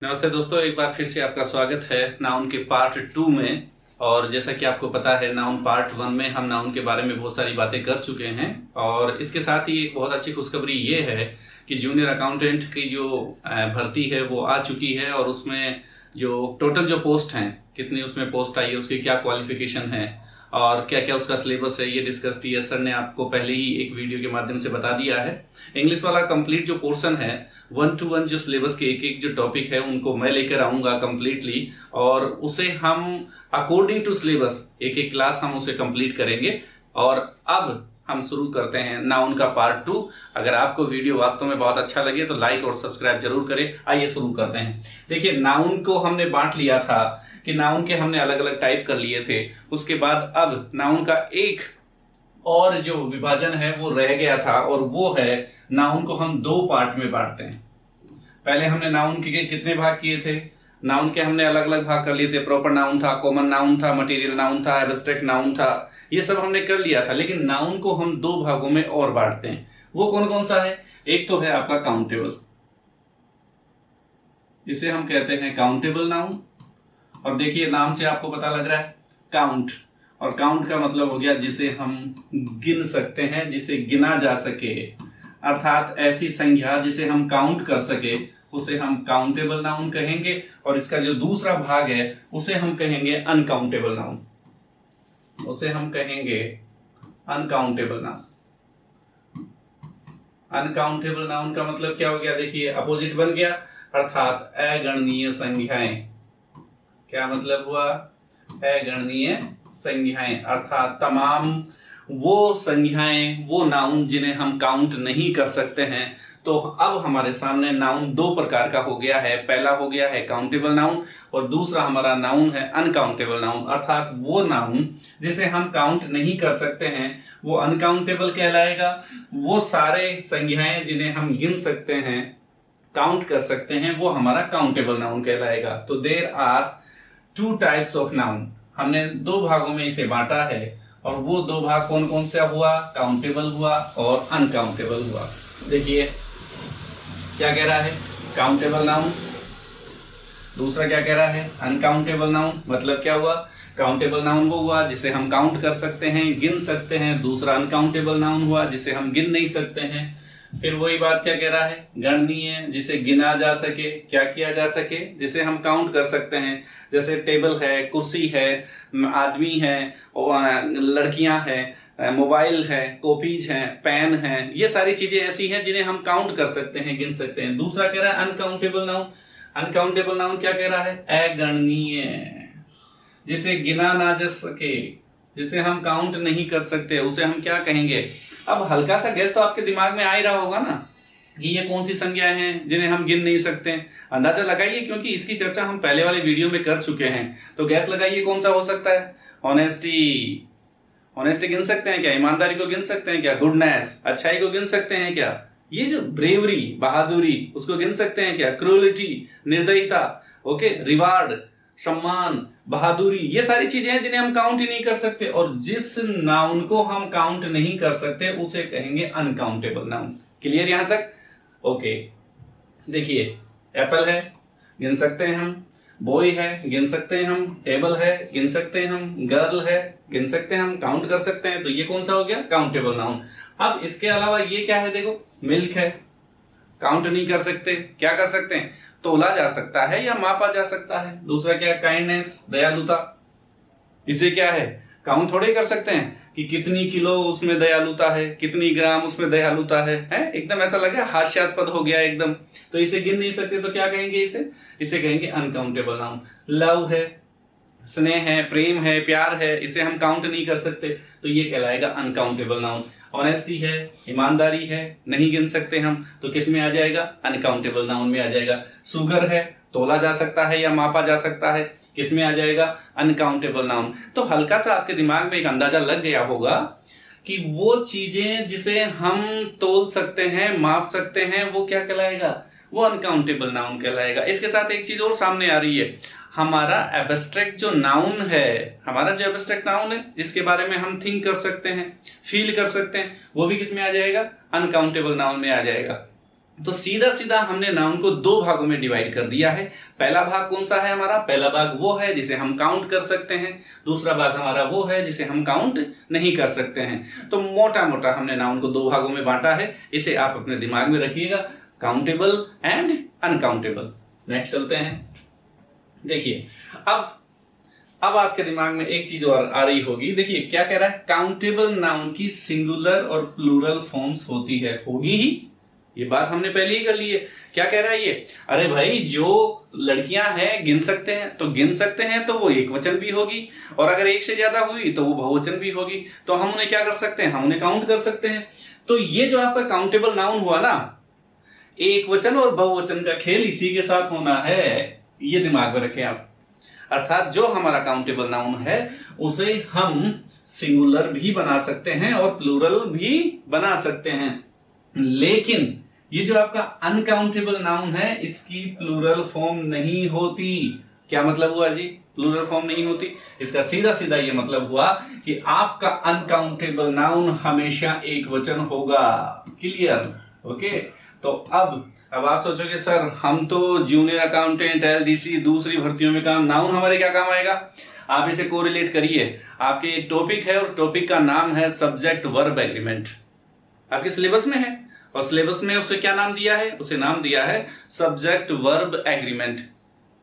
नमस्ते दोस्तों, एक बार फिर से आपका स्वागत है नाउन के पार्ट 2 में। और जैसा कि आपको पता है, नाउन पार्ट 1 में हम नाउन के बारे में बहुत सारी बातें कर चुके हैं। और इसके साथ ही एक बहुत अच्छी खुशखबरी ये है कि जूनियर अकाउंटेंट की जो भर्ती है वो आ चुकी है। और उसमें जो टोटल जो पोस्ट हैं, कितनी उसमें पोस्ट आई है, उसकी क्या क्वालिफिकेशन है और क्या क्या उसका सिलेबस है, ये डिस्कस टीएस सर ने आपको पहले ही एक वीडियो के माध्यम से बता दिया है। इंग्लिश वाला कंप्लीट जो पोर्शन है, 1 to 1 जो सिलेबस के एक एक जो टॉपिक है उनको मैं लेकर आऊंगा कंप्लीटली, और उसे हम अकॉर्डिंग टू सिलेबस एक एक क्लास हम उसे कंप्लीट करेंगे। और अब हम शुरू करते हैं नाउन का पार्ट 2। अगर आपको वीडियो वास्तव में बहुत अच्छा लगे तो लाइक और सब्सक्राइब जरूर करें। आइए शुरू करते हैं। देखिए, नाउन को हमने बांट लिया था कि नाउन के हमने अलग अलग टाइप कर लिए थे। उसके बाद अब नाउन का एक और जो विभाजन है वो रह गया था, और वो है नाउन को हम 2 पार्ट में बांटते हैं। पहले हमने नाउन के कितने भाग किए थे? नाउन के हमने अलग अलग भाग कर लिए थे। प्रॉपर नाउन था, कॉमन नाउन था, मटेरियल नाउन था, एब्स्ट्रैक्ट नाउन था, ये सब हमने कर लिया था। लेकिन नाउन को हम 2 भागों में और बांटते हैं। वो कौन कौन सा है? एक तो है आपका काउंटेबल, इसे हम कहते हैं काउंटेबल नाउन। और देखिए, नाम से आपको पता लग रहा है काउंट, और काउंट का मतलब हो गया जिसे हम गिन सकते हैं, जिसे गिना जा सके, अर्थात ऐसी संख्या जिसे हम काउंट कर सके, उसे हम काउंटेबल नाउन कहेंगे। और इसका जो दूसरा भाग है उसे हम कहेंगे अनकाउंटेबल नाउन, उसे हम कहेंगे अनकाउंटेबल नाउन। अनकाउंटेबल नाउन का मतलब क्या हो गया? देखिए, अपोजिट बन गया, अर्थात अगणनीय संख्याएं। क्या मतलब हुआ? अगणनीय संख्याएं, अर्थात तमाम वो संख्याएं, वो नाउन जिन्हें हम काउंट नहीं कर सकते हैं। तो अब हमारे सामने नाउन 2 प्रकार का हो गया है। पहला हो गया है काउंटेबल नाउन, और दूसरा हमारा नाउन है अनकाउंटेबल नाउन, अर्थात वो नाउन जिसे हम काउंट नहीं कर सकते हैं वो अनकाउंटेबल कहलाएगा। वो सारे संख्याएं जिन्हें हम गिन सकते हैं, काउंट कर सकते हैं, वो हमारा काउंटेबल नाउन कहलाएगा। तो there are 2 types of noun. हमने 2 भागों में इसे बांटा है, और वो 2 भाग कौन कौन सा हुआ? काउंटेबल हुआ और अनकाउंटेबल हुआ। देखिए क्या कह रहा है, काउंटेबल नाउन। दूसरा क्या कह रहा है? Uncountable noun. मतलब क्या हुआ? काउंटेबल नाउन वो हुआ जिसे हम काउंट कर सकते हैं, गिन सकते हैं। दूसरा अनकाउंटेबल नाउन हुआ जिसे हम गिन नहीं सकते हैं। फिर वही बात क्या कह रहा है? गणनीय, जिसे गिना जा सके, क्या किया जा सके, जिसे हम काउंट कर सकते हैं। जैसे टेबल है, कुर्सी है, आदमी है, लड़कियां हैं, मोबाइल है, कॉपीज हैं, पेन है, ये सारी चीजें ऐसी हैं जिन्हें हम काउंट कर सकते हैं, गिन सकते हैं। दूसरा कह रहा है अनकाउंटेबल नाउन। अनकाउंटेबल नाउन क्या कह रहा है? अगणनीय, जिसे गिना ना जा सके, जिसे हम काउंट नहीं कर सकते, उसे हम क्या कहेंगे? अब हल्का सा गैस तो आपके दिमाग में आ ही रहा होगा ना कि ये कौन सी संज्ञाएं हैं जिन्हें हम गिन नहीं सकते। अंदाजा लगाइए, क्योंकि इसकी चर्चा हम पहले वाले वीडियो में कर चुके हैं। तो गैस लगाइए कौन सा हो सकता है? ऑनेस्टी। ऑनेस्टी गिन सकते हैं क्या? ईमानदारी को गिन सकते हैं क्या? गुडनेस, अच्छाई को गिन सकते हैं क्या? ये जो ब्रेवरी, बहादुरी, उसको गिन सकते हैं क्या? क्रूलिटी, निर्दयता, ओके, रिवार्ड, सम्मान, बहादुरी, ये सारी चीजें हैं जिन्हें हम काउंट ही नहीं कर सकते। और जिस नाउन को हम काउंट नहीं कर सकते उसे कहेंगे अनकाउंटेबल नाउन। क्लियर यहां तक? ओके। देखिए, एप्पल है, गिन सकते हैं हम। बॉय है, गिन सकते हैं हम। टेबल है, गिन सकते हैं हम। गर्ल है, गिन सकते हैं हम, काउंट कर सकते हैं। तो ये कौन सा हो गया? Countable noun. अब इसके अलावा ये क्या है? देखो, मिल्क है, काउंट नहीं कर सकते, क्या कर सकते हैं? तोला जा सकता है या मापा जा सकता है। दूसरा क्या? काइंडनेस, दयालुता, इसे क्या है? काउंट थोड़े कर सकते हैं कि कितनी किलो उसमें दयालुता है, कितनी ग्राम उसमें दयालुता है, एकदम ऐसा लगे हास्यास्पद हो गया एकदम। तो इसे गिन नहीं सकते, तो क्या कहेंगे इसे कहेंगे अनकाउंटेबल नाउन। लव है, स्नेह है, प्रेम है, प्यार है, इसे हम काउंट नहीं कर सकते, तो ये कहलाएगा अनकाउंटेबल नाउन। ऑनेस्टी है, ईमानदारी है, नहीं गिन सकते हम, तो किस में आ जाएगा? अनकाउंटेबल नाउन में आ जाएगा। शुगर है, तोला जा सकता है या मापा जा सकता है, किस में आ जाएगा? Uncountable noun. तो हल्का सा आपके दिमाग में एक अंदाजा लग गया होगा कि वो चीजें जिसे हम तोल सकते हैं, माप सकते हैं, वो क्या कहलाएगा? वो अनकाउंटेबल नाउन कहलाएगा। इसके साथ एक चीज और सामने आ रही है, हमारा एब्स्ट्रैक्ट जो नाउन है, हमारा जो एब्स्ट्रैक्ट नाउन है जिसके बारे में हम थिंक कर सकते हैं, फील कर सकते हैं, वो भी किस में आ जाएगा? अनकाउंटेबल नाउन में आ जाएगा। तो सीधा सीधा हमने नाउन को दो भागों में डिवाइड कर दिया है। पहला भाग कौन सा है हमारा? पहला भाग वो है जिसे हम काउंट कर सकते हैं, दूसरा भाग हमारा वो है जिसे हम काउंट नहीं कर सकते हैं। तो मोटा मोटा हमने नाउन को दो भागों में बांटा है, इसे आप अपने दिमाग में रखिएगा, काउंटेबल एंड अनकाउंटेबल। नेक्स्ट चलते हैं। देखिए अब आपके दिमाग में एक चीज और आ रही होगी। देखिए क्या कह रहा है, काउंटेबल नाउन की सिंगुलर और प्लूरल फॉर्म्स होती है, होगी ही, ये बात हमने पहले ही कर ली है। क्या कह रहा है ये? अरे भाई जो लड़कियां हैं गिन सकते हैं, तो गिन सकते हैं तो वो एक वचन भी होगी, और अगर एक से ज्यादा हुई तो वो बहुवचन भी होगी। तो हम उन्हें क्या कर सकते हैं? हम उन्हें काउंट कर सकते हैं। तो ये जो आपका काउंटेबल नाउन हुआ ना, एक वचन और बहुवचन का खेल इसी के साथ होना है, ये दिमाग में रखें आप। अर्थात जो हमारा काउंटेबल नाउन है उसे हम सिंगुलर भी बना सकते हैं और प्लूरल भी बना सकते हैं, लेकिन ये जो आपका अनकाउंटेबल नाउन है इसकी प्लूरल फॉर्म नहीं होती। क्या मतलब हुआ जी? प्लूरल फॉर्म नहीं होती। इसका सीधा सीधा ये मतलब हुआ कि आपका अनकाउंटेबल नाउन हमेशा एक वचन होगा। क्लियर? ओके। तो अब आप सोचोगे सर हम तो जूनियर अकाउंटेंट, एलडीसी, दूसरी भर्तियों में काम, नाउन हमारे क्या काम आएगा? आप इसे कोरिलेट करिए। आपके टॉपिक है, उस टॉपिक का नाम है सब्जेक्ट वर्ब एग्रीमेंट, आपके सिलेबस में है, और सिलेबस में उसे क्या नाम दिया है? उसे नाम दिया है सब्जेक्ट वर्ब एग्रीमेंट।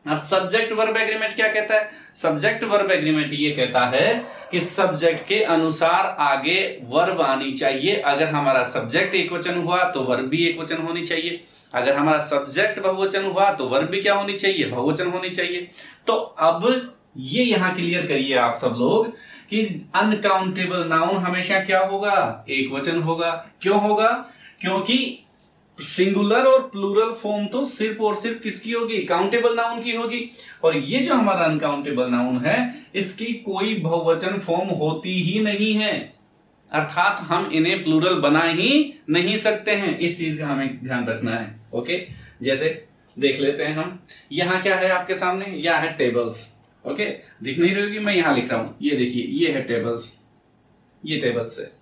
अब सब्जेक्ट वर्ब एग्रीमेंट क्या कहता है? सब्जेक्ट वर्ब एग्रीमेंट ये कहता है कि सब्जेक्ट के अनुसार आगे वर्ब आनी चाहिए। अगर हमारा सब्जेक्ट एक वचन हुआ तो वर्ब भी एक वचन होनी चाहिए, अगर हमारा सब्जेक्ट बहुवचन हुआ तो वर्ब भी क्या होनी चाहिए? बहुवचन होनी चाहिए। तो अब ये यहां क्लियर करिए आप सब लोग कि अनकाउंटेबल नाउन हमेशा क्या होगा? एक वचन होगा। क्यों होगा? क्योंकि सिंगुलर और प्लूरल फॉर्म तो सिर्फ और सिर्फ किसकी होगी? काउंटेबल नाउन की होगी। और ये जो हमारा अनकाउंटेबल नाउन है इसकी कोई बहुवचन फॉर्म होती ही नहीं है, अर्थात हम इन्हें प्लूरल बना ही नहीं सकते हैं। इस चीज का हमें ध्यान रखना है। ओके, जैसे देख लेते हैं हम, यहाँ क्या है आपके सामने? यह है टेबल्स। ओके, दिख नहीं रही होगी, मैं यहां लिख रहा हूं, ये देखिए, ये है टेबल्स, ये टेबल्स है।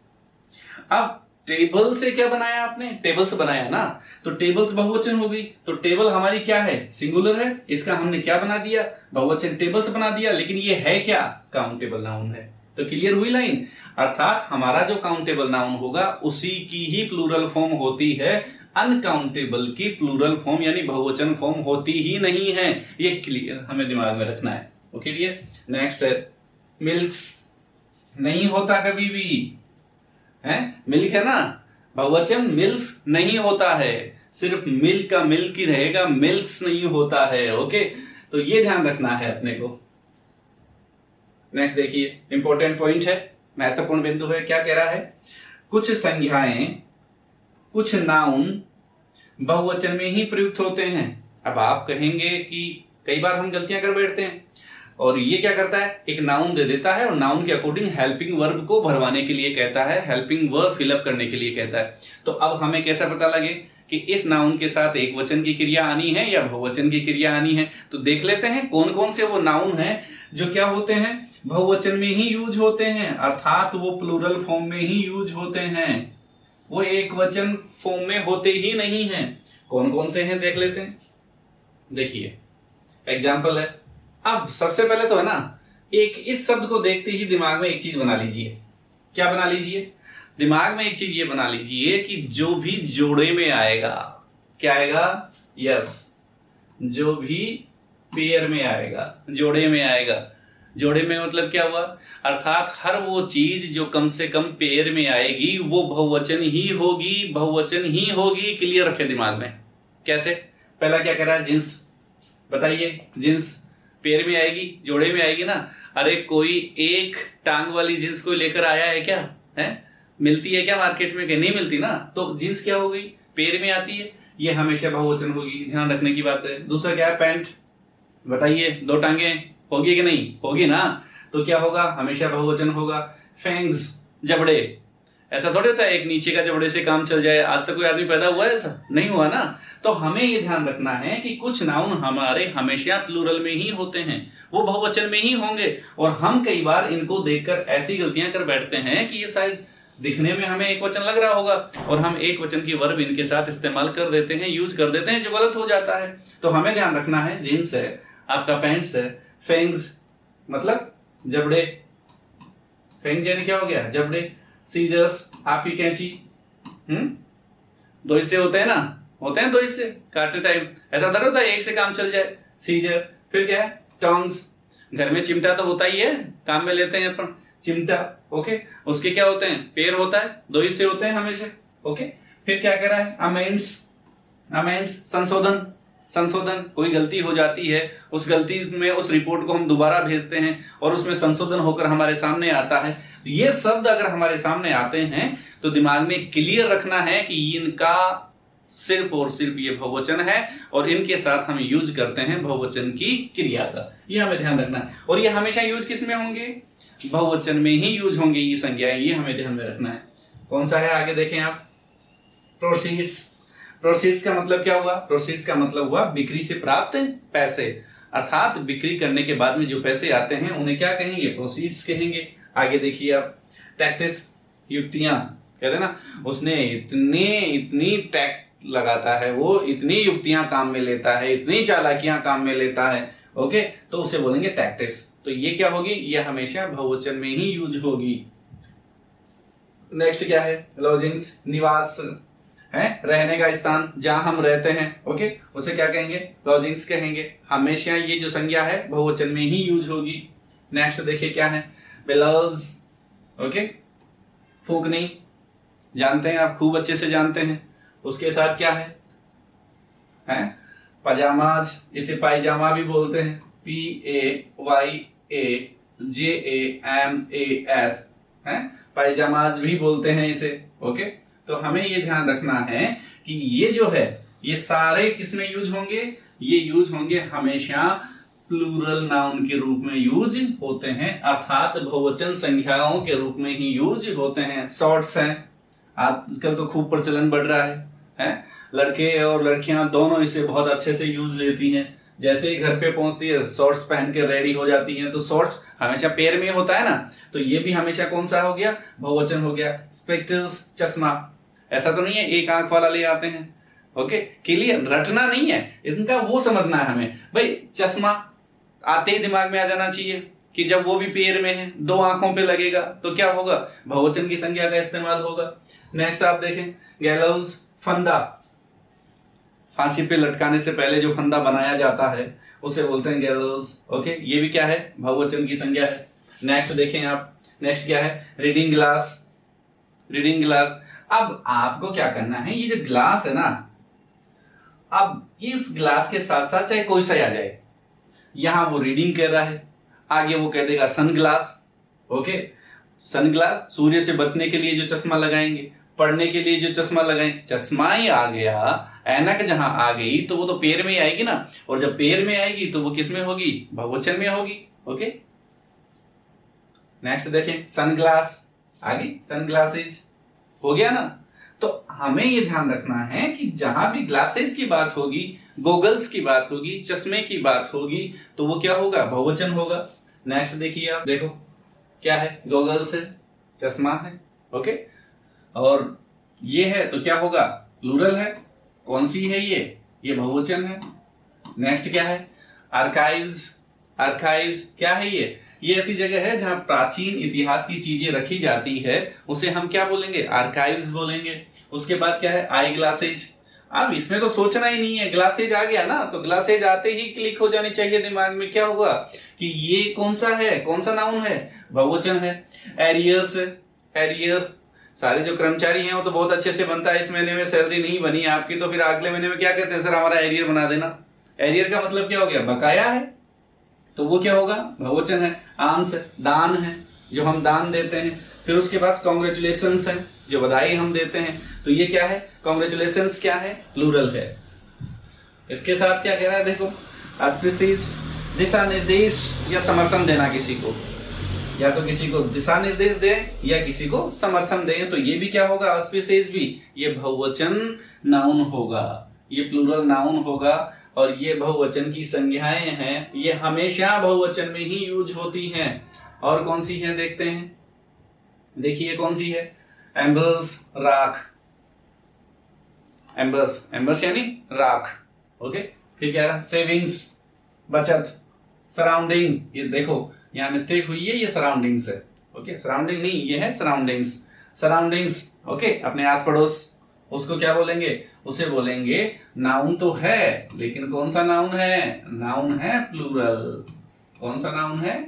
अब टेबल से क्या बनाया आपने? टेबल्स बनाया ना, तो टेबल्स बहुवचन हो गई, तो टेबल हमारी क्या है? सिंगुलर है, इसका हमने क्या बना दिया? बहुवचन टेबल्स बना दिया, लेकिन ये है क्या? काउंटेबल नाउन है। तो क्लियर हुई लाइन? अर्थात हमारा जो काउंटेबल नाउन होगा उसी की ही प्लूरल फॉर्म होती है, अनकाउंटेबल की प्लूरल फॉर्म यानी बहुवचन फॉर्म होती ही नहीं है। ये क्लियर हमें दिमाग में रखना है। ओके डियर, नेक्स्ट है मिल्क्स। नहीं होता कभी भी है, मिल्क है ना, बहुवचन मिल्क्स नहीं होता है, सिर्फ मिल्क का मिल्क ही रहेगा, मिल्क्स नहीं होता है। ओके, तो ये ध्यान रखना है अपने को। नेक्स्ट देखिए, इंपॉर्टेंट पॉइंट है, महत्वपूर्ण बिंदु है। क्या कह रहा है? कुछ संज्ञाएं, कुछ नाउन बहुवचन में ही प्रयुक्त होते हैं। अब आप कहेंगे कि कई बार हम गलतियां कर बैठते हैं, और ये क्या करता है? एक नाउन दे देता है और नाउन के अकॉर्डिंग हेल्पिंग वर्ब को भरवाने के लिए कहता है, हेल्पिंग वर्ब फिलअप करने के लिए कहता है। तो अब हमें कैसा पता लगे कि इस नाउन के साथ एक वचन की क्रिया आनी है या बहुवचन की क्रिया आनी है? तो देख लेते हैं कौन कौन से वो नाउन हैं जो क्या होते हैं? बहुवचन में ही यूज होते हैं, अर्थात वो प्लूरल फॉर्म में ही यूज होते हैं, वो एक वचन फॉर्म में होते ही नहीं है। कौन कौन से हैं देख लेते हैं। देखिए एग्जाम्पल है। अब सबसे पहले तो है ना, एक इस शब्द को देखते ही दिमाग में एक चीज बना लीजिए। क्या बना लीजिए? दिमाग में एक चीज ये बना लीजिए कि जो भी जोड़े में आएगा, क्या आएगा? यस, जो भी पेयर में आएगा, जोड़े में आएगा। जोड़े में मतलब क्या हुआ? अर्थात हर वो चीज जो कम से कम पेयर में आएगी वो बहुवचन ही होगी, बहुवचन ही होगी। क्लियर रखे दिमाग में। कैसे? पहला क्या कह रहा है? जिन्स। बताइए, जिन्स पेयर में आएगी, जोड़े में आएगी ना। अरे कोई एक टांग वाली जींस कोई लेकर आया है क्या? है, मिलती है क्या मार्केट में? नहीं मिलती ना। तो जींस क्या हो गई? पेयर में आती है, ये हमेशा बहुवचन होगी, ध्यान रखने की बात है। दूसरा क्या है? पैंट। बताइए, दो टांगे होगी कि नहीं? होगी ना, तो क्या होगा? हमेशा बहुवचन होगा। फैंग्स, जबड़े। ऐसा थोड़ी होता है एक नीचे का जबड़े से काम चल जाए। आज तक कोई आदमी पैदा हुआ है? ऐसा नहीं हुआ ना। तो हमें ये ध्यान रखना है कि कुछ नाउन हमारे हमेशा प्लूरल में ही होते हैं, वो बहुवचन में ही होंगे, और हम कई बार इनको देखकर ऐसी गलतियां कर बैठते हैं कि ये शायद दिखने में हमें एक वचन लग रहा होगा और हम एक वचन की वर्ब इनके साथ इस्तेमाल कर देते हैं, यूज कर देते हैं, जो गलत हो जाता है। तो हमें ध्यान रखना है, जीन्स है, आपका पैंट्स है, फेंग्स मतलब जबड़े, फेंग यानी क्या हो गया, जबड़े, सीजर्स आपकी कैंची, दो हिस्से होते हैं ना, होते हैं दो हिस्से काटे टाइप, ऐसा थोड़ा होता है एक से काम चल जाए, सीजर। फिर क्या है, टोंग्स, घर में चिमटा तो होता ही है, काम में लेते हैं अपन चिमटा, ओके। उसके क्या होते हैं, पैर होता है, दो हिस्से होते हैं हमेशा, ओके। फिर क्या कह रहा है, अमेंड्स, अमेंड्स संशोधन, संशोधन, कोई गलती हो जाती है, उस गलती में उस रिपोर्ट को हम दोबारा भेजते हैं और उसमें संशोधन होकर हमारे सामने आता है। ये शब्द अगर हमारे सामने आते हैं तो दिमाग में क्लियर रखना है कि इनका सिर्फ और सिर्फ ये बहुवचन है और इनके साथ हम यूज करते हैं बहुवचन की क्रिया का, ये हमें ध्यान रखना है। और ये हमेशा यूज किस में होंगे, बहुवचन में ही यूज होंगे ये संज्ञाएं, ये हमें ध्यान में रखना है। कौन सा है, आगे देखें आप, प्रोसीड्स। प्रोसीड्स का मतलब क्या हुआ, प्रोसीड्स का मतलब हुआ बिक्री से प्राप्त पैसे, अर्थात बिक्री करने के बाद में जो पैसे आते हैं उन्हें क्या कहेंगे, प्रोसीड्स कहेंगे। आगे देखिए आप, टैक्टिस, युक्तियां, कहते हैं ना उसने इतनी टैक्ट लगाता है, वो इतनी युक्तियां काम में लेता है, इतनी चालाकियां काम में लेता है, ओके, तो उसे बोलेंगे टैक्टिस। तो ये क्या होगी, ये हमेशा बहुवचन में ही यूज होगी। नेक्स्ट क्या है, लॉजिंग्स, निवास है, रहने का स्थान जहां हम रहते हैं, ओके, उसे क्या कहेंगे, लॉजिंग्स कहेंगे। हमेशा ये जो संज्ञा है बहुवचन में ही यूज होगी। नेक्स्ट देखिए क्या है, बेलर्स, ओके, फूकनी, जानते हैं आप, खूब अच्छे से जानते हैं। उसके साथ क्या है, पजामाज, इसे पायजामा भी बोलते हैं, PAYAJAMAS है, पायजामाज भी बोलते हैं इसे, ओके। तो हमें ये ध्यान रखना है कि ये जो है ये सारे किसमें यूज होंगे, ये यूज होंगे हमेशा प्लूरल नाउन के रूप में यूज होते हैं, अर्थात बहुवचन संख्याओं के रूप में ही यूज होते हैं। शॉर्ट्स हैं, आजकल तो खूब प्रचलन बढ़ रहा है, लड़के और लड़कियां दोनों इसे बहुत अच्छे से यूज लेती हैं। जैसे ही घर पे पहुंचती है शॉर्ट्स पहन के रेडी हो जाती हैं, तो शॉर्ट्स हमेशा पैर में होता है ना, तो ये भी हमेशा कौन सा हो गया, बहुवचन हो गया। स्पेक्टर्स, चश्मा, ऐसा तो नहीं है एक आंख वाला ले आते हैं, ओके, क्लियर, रटना नहीं है इनका, वो समझना है हमें भाई। चश्मा आते ही दिमाग में आ जाना चाहिए कि जब वो भी पैर में है, दो आंखों पे लगेगा तो क्या होगा, बहुवचन की संज्ञा का इस्तेमाल होगा। नेक्स्ट आप देखें, गैलोज, फंदा, फांसी पे लटकाने से पहले जो फंदा बनाया जाता है उसे बोलते हैं गैलोज, ओके, ये भी क्या है, बहुवचन की संज्ञा है। नेक्स्ट देखें आप, नेक्स्ट क्या है, रीडिंग ग्लास, रीडिंग ग्लास। अब आपको क्या करना है, ये जो ग्लास है ना, अब इस ग्लास के साथ साथ चाहे कोई सा आ जाए, यहां वो रीडिंग कर रहा है, आगे वो कह देगा सनग्लास, ओके, सनग्लास, सूर्य से बचने के लिए जो चश्मा लगाएंगे, पढ़ने के लिए जो चश्मा लगाएं, चश्मा ही आ गया, ऐनक जहां आ गई तो वो तो पैर में ही आएगी ना, और जब पैर में आएगी तो वो किस में होगी, बहुवचन में होगी, ओके। नेक्स्ट देखें, सनग्लास, आगे सनग्लासेस हो गया ना। तो हमें ये ध्यान रखना है कि जहां भी ग्लासेस की बात होगी, गोगल्स की बात होगी, चश्मे की बात होगी, तो वो क्या होगा, बहुवचन होगा। नेक्स्ट देखिए आप, देखो क्या है, गोगल्स है, चश्मा है, ओके, और ये है तो क्या होगा, प्लूरल है। कौन सी है ये बहुवचन है। नेक्स्ट क्या है, आर्काइव्स, आर्काइव्स क्या है ये ऐसी जगह है जहां प्राचीन इतिहास की चीजें रखी जाती है, उसे हम क्या बोलेंगे, आर्काइव्स बोलेंगे। उसके बाद क्या है, आई ग्लासेज। अब इसमें तो सोचना ही नहीं है, ग्लासेज आ गया ना, तो ग्लासेज आते ही क्लिक हो जानी चाहिए दिमाग में, क्या होगा कि ये कौन सा है, कौन सा नाउन है, बहुवचन है। एरियर्स, एरियर, सारे जो कर्मचारी हैं वो तो बहुत अच्छे से बनता है, इस महीने में सैलरी नहीं बनी आपकी तो फिर अगले महीने में क्या कहते हैं, सर हमारा एरियर बना देना। एरियर का मतलब क्या हो गया, बकाया है, तो वो क्या होगा, बहुवचन है। आंस, दान है, जो हम दान देते हैं। फिर उसके बाद कॉन्ग्रेचुलेशंस है, जो बधाई हम देते हैं, तो ये क्या है, कॉन्ग्रेचुलेशंस क्या है, प्लूरल है। इसके साथ क्या कह रहा है, देखो, ऑस्पिसेज, दिशा निर्देश या समर्थन देना किसी को, या तो किसी को दिशा निर्देश दे या किसी को समर्थन दे, तो ये भी क्या होगा, ऑस्पिसेज भी, ये बहुवचन नाउन होगा, ये प्लूरल नाउन होगा, और ये बहुवचन की संज्ञाएं हैं, ये हमेशा बहुवचन में ही यूज होती हैं। और कौन सी है देखते हैं, देखिए कौन सी है, एम्बर्स राख, एम्बर्स, एम्बर्स यानी राख। ओके, फिर क्या रहा, सेविंग्स बचत, सराउंडिंग, ये देखो यहाँ मिस्टेक हुई है, ये सराउंडिंग्स है। ओके, सराउंडिंग नहीं, ये है सराउंडिंग्स, सराउंडिंग्स। ओके, अपने आस पड़ोस, उसको क्या बोलेंगे, उसे बोलेंगे नाउन तो है, लेकिन कौन सा नाउन है, नाउन है प्लूरल। कौन सा नाउन है,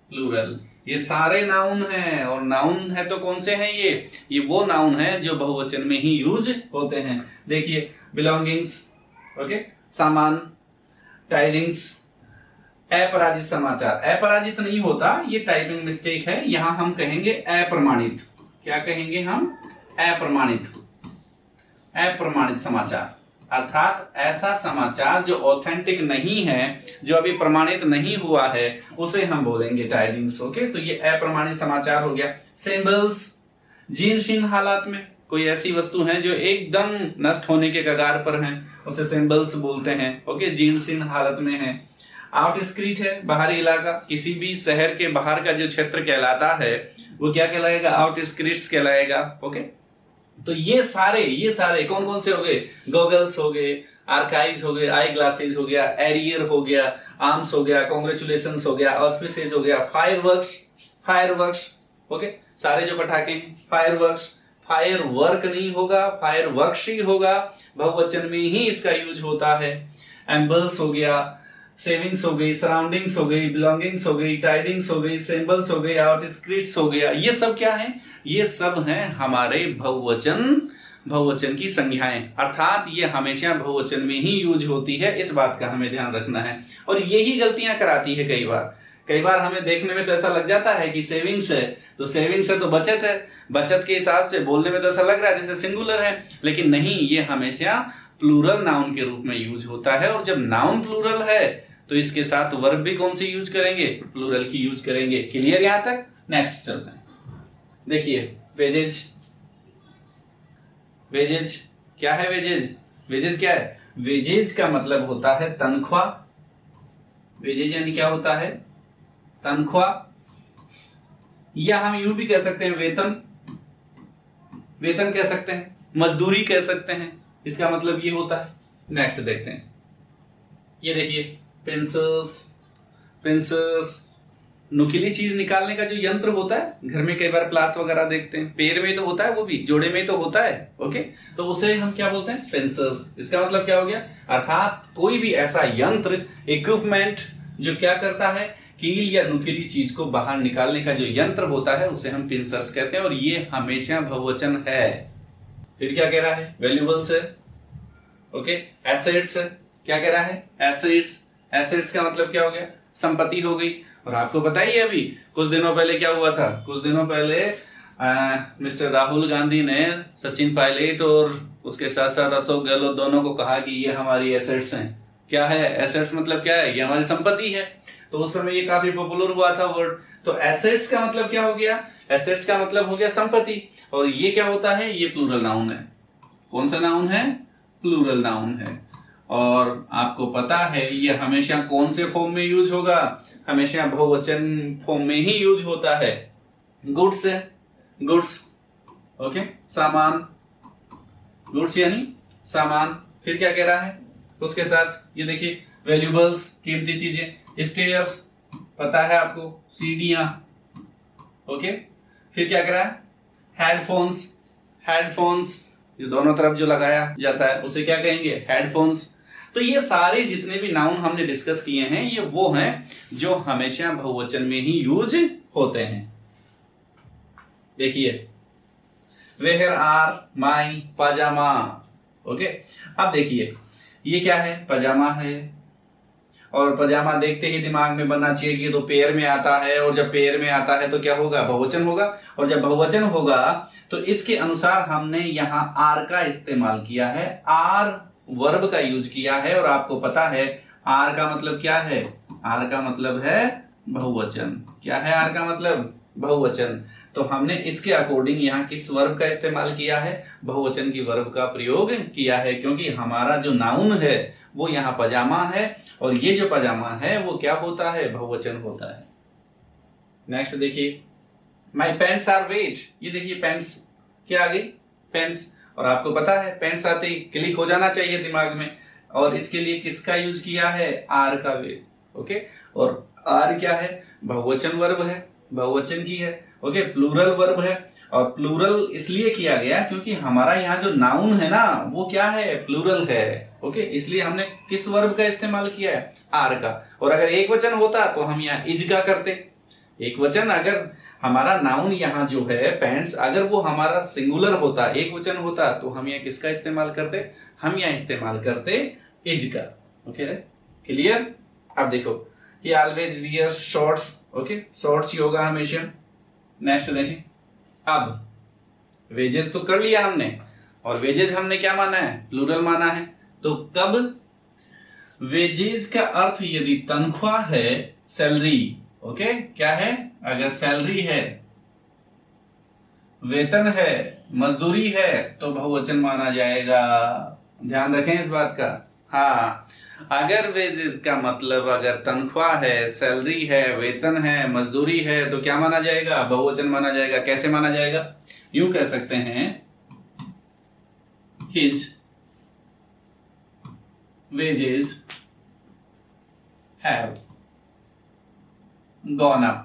प्लूरल। ये सारे नाउन हैं, और नाउन है तो कौन से हैं ये वो नाउन है जो बहुवचन में ही यूज होते हैं। देखिए, बिलोंगिंग्स, ओके, सामान, टाइडिंग्स, अपराजित समाचार, अपराजित नहीं होता, ये टाइपिंग मिस्टेक है, यहां हम कहेंगे अप्रमाणित। क्या कहेंगे हम, अप्रमाणित, अप्रमाणित समाचार, अर्थात ऐसा समाचार जो ऑथेंटिक नहीं है, जो अभी प्रमाणित नहीं हुआ है, उसे हम बोलेंगे टाइडिंग्स। ओके, तो ये अप्रमाणित समाचार हो गया। सिंबल्स, जीर्ण हालात में कोई ऐसी वस्तु है जो एकदम नष्ट होने के कगार पर है, उसे सिंबल्स बोलते हैं। ओके, जीर्ण हालत में है। आउटस्क्रीट है, बाहरी इलाका, किसी भी शहर के बाहर का जो क्षेत्र कहलाता है वो क्या कहलाएगा, आउटस्क्रीट्स कहलाएगा। ओके, तो ये सारे कौन कौन से हो गए, गॉगल्स हो गए, आर्काइव्स हो गए, आई ग्लासेस हो गया, एरियर हो गया, आर्म्स हो गया, कांग्रेचुलेशंस हो गया, ऑस्पिसेस हो गया, फायरवर्क्स। ओके, सारे जो पटाखे हैं, फायरवर्क्स, फायर वर्क नहीं होगा, फायर वर्क्स ही होगा, बहुवचन में ही इसका यूज होता है। एम्बल्स हो गया, सेविंग्स हो गई, सराउंडिंग्स हो गई, बिलोंगिंग्स हो गई, टाइडिंग्स हो गई, सिंबल्स हो गई, आउटस्क्रीट्स हो गया, ये सब क्या है, ये सब हैं हमारे बहुवचन की संज्ञाएं, अर्थात ये हमेशा बहुवचन में ही यूज होती है, इस बात का हमें ध्यान रखना है। और यही गलतियां कराती है कई बार हमें देखने में तो ऐसा लग जाता है कि सेविंग्स है तो सेविंग्स है तो बचत है, बचत के हिसाब से बोलने में तो ऐसा लग रहा है जैसे सिंगुलर है, लेकिन नहीं, ये हमेशा प्लूरल नाउन के रूप में यूज होता है। और जब नाउन प्लूरल है तो इसके साथ वर्ब भी कौन सी यूज करेंगे, प्लूरल की यूज करेंगे। क्लियर यहां तक? नेक्स्ट चलते हैं। देखिए, वेजेज, वेजेज क्या है, वेजेज, वेजेज क्या है, वेजेज का मतलब होता है तनख्वाह। वेजेज यानी क्या होता है, तनख्वाह, या हम यूं भी कह सकते हैं वेतन, वेतन कह सकते हैं, मजदूरी कह सकते हैं, इसका मतलब ये होता है। नेक्स्ट देखते हैं, ये देखिए, पेंसिल्स, पेंसिल्स, नुकीली चीज निकालने का जो यंत्र होता है, घर में कई बार प्लास वगैरह देखते हैं, पैर में तो होता है, वो भी जोड़े में तो होता है। ओके, तो उसे हम क्या बोलते हैं, पेंसिल्स। इसका मतलब क्या हो गया, अर्थात कोई भी ऐसा यंत्र, इक्विपमेंट जो क्या करता है, कील या नुकीली चीज को बाहर निकालने का जो यंत्र होता है उसे हम पिंसर्स कहते हैं, और ये हमेशा बहुवचन है। फिर क्या कह रहा है, वैल्यूबल्स है, ओके, एसेट्स है, क्या कह रहा है, एसेट्स, एसेट्स का मतलब क्या हो गया, संपत्ति हो गई। और आपको पता ही है अभी कुछ दिनों पहले क्या हुआ था, कुछ दिनों पहले मिस्टर राहुल गांधी ने सचिन पायलट और उसके साथ साथ अशोक गहलोत दोनों को कहा कि ये हमारी एसेट्स हैं। क्या है एसेट्स, मतलब क्या है, ये हमारी संपत्ति है। तो उस समय ये काफी पॉपुलर हुआ था वर्ड। तो एसेट्स का मतलब क्या हो गया, एसेट्स का मतलब हो गया संपत्ति, और ये क्या होता है, ये प्लूरल नाउन है। कौन सा नाउन है, प्लूरल नाउन है। और आपको पता है ये हमेशा कौन से फॉर्म में यूज होगा, हमेशा बहुवचन फॉर्म में ही यूज होता है। गुड्स है, गुड्स, ओके, सामान, गुड्स यानी सामान। फिर क्या कह रहा है उसके साथ, ये देखिए, वैल्यूबल्स, कीमती चीजें, स्टेयर्स, पता है आपको, सीढ़ियां, ओके। फिर क्या कह रहा है, हेडफोन्स, हेडफोन्स जो दोनों तरफ जो लगाया जाता है उसे क्या कहेंगे, हेडफोन्स। तो ये सारे जितने भी नाउन हमने डिस्कस किए हैं ये वो हैं जो हमेशा बहुवचन में ही यूज होते हैं। देखिए, where are my pyjama, okay. अब देखिए ये क्या है, पजामा है, और पजामा देखते ही दिमाग में बनना चाहिए कि तो पैर में आता है, और जब पैर में आता है तो क्या होगा, बहुवचन होगा। और जब बहुवचन होगा तो इसके अनुसार हमने यहाँ आर का इस्तेमाल किया है, आर वर्ब का यूज किया है। और आपको पता है आर का मतलब क्या है, आर का मतलब है बहुवचन। क्या है आर का मतलब, बहुवचन। तो हमने इसके अकॉर्डिंग यहाँ किस वर्ब का इस्तेमाल किया है, बहुवचन की वर्ब का प्रयोग किया है, क्योंकि हमारा जो नाउन है वो यहाँ पजामा है, और ये जो पजामा है वो क्या होता है, बहुवचन होता है। नेक्स्ट देखिए, माई पैंट्स आर वेट, ये देखिए पैंट्स, क्या आ गई, पेंट्स। और आपको पता है पेंट्स आते ही क्लिक हो जाना चाहिए दिमाग में, और इसके लिए किसका यूज किया है, आर का वे। ओके, और आर क्या है, बहुवचन वर्ब है, बहुवचन की है। ओके, प्लूरल वर्ब है, और प्लूरल इसलिए किया गया क्योंकि हमारा यहाँ जो नाउन है ना वो क्या है, प्लूरल है। ओके, इसलिए हमने किस वर्ब का इस्तेमाल किया है, आर का। और अगर एक वचन होता तो हम यहाँ इज का करते। एक वचन अगर हमारा नाउन यहाँ जो है पेंट्स, अगर वो हमारा सिंगुलर होता, एक वचन होता, तो हम यहाँ किसका इस्तेमाल करते, हम यहाँ इस्तेमाल करते इज का। Okay, clear. अब देखो, he always wears shorts. Okay, shorts ही होगा हमेशा। नेक्स्ट देखें, अब वेजेस तो कर लिया हमने, और वेजेस हमने क्या माना है, प्लूरल माना है। तो कब वेजेस का अर्थ यदि तनख्वाह है, सैलरी। ओके, क्या है, अगर सैलरी है, वेतन है, मजदूरी है, तो बहुवचन माना जाएगा। ध्यान रखें इस बात का। हाँ, अगर वेजेस का मतलब अगर तनख्वाह है, सैलरी है, वेतन है, मजदूरी है, तो क्या माना जाएगा, बहुवचन माना जाएगा। कैसे माना जाएगा, यूं कह सकते हैं, his wages have gone up।